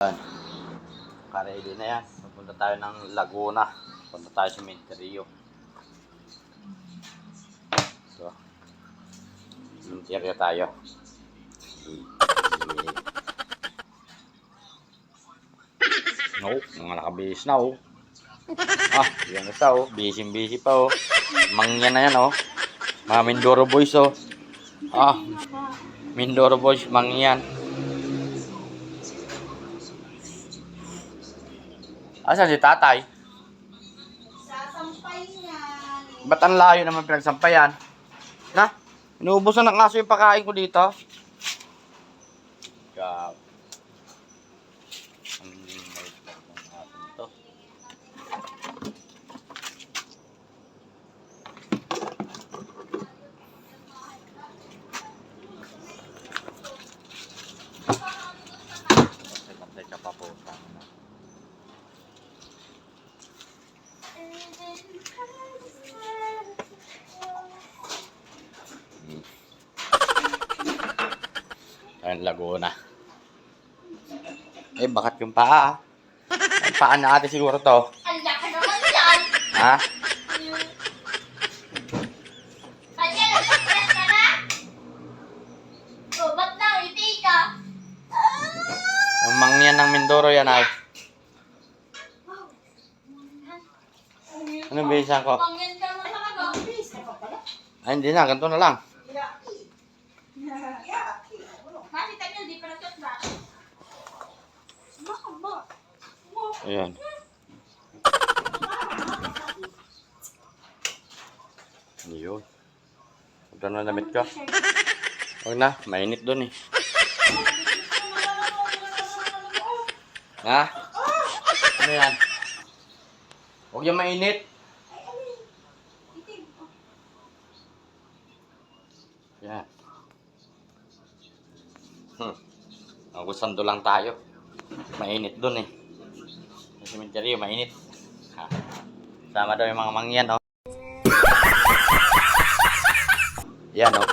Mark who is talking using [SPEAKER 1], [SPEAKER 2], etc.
[SPEAKER 1] Yan. Ready na yan. Pupunta tayo ng Laguna. Pupunta tayo sa Cementerio. So, Cementerio tayo. No, mga nakabihis na oh. Yan isa oh. Busy pa oh. Mangyan na yan oh. Mga Mindoro boys oh. Mindoro boys, mangyan. Asan si tatay?
[SPEAKER 2] Sasampay niyan.
[SPEAKER 1] Ba't ang layo naman pinagsampayan? Na? Inuubusan ng aso yung pagkain ko dito. God. Ayun, Laguna. Bakat yung paa. Ang paa natin siguro to.
[SPEAKER 2] Ang laki naman yan.
[SPEAKER 1] Ha?
[SPEAKER 2] Kanya, nagpapret ka na? O, ba't nangiti ka?
[SPEAKER 1] Ang mangyan ng Mindoro yan ay. Ano bisan ko?
[SPEAKER 2] Mangyan ka naman ako.
[SPEAKER 1] Ay, hindi na. Ganito na lang.
[SPEAKER 2] Makita niyo, di pa nagkatba.
[SPEAKER 1] Ayan. Ayun. Huwag na damit ka. Huwag na. Mainit doon eh. Ha? Ano yan? Huwag yung mainit. Yan. Magusando lang tayo. Mainit doon eh. Sa cementerio, mainit. Sama daw yung mga mangyan, oh. Yan, oh.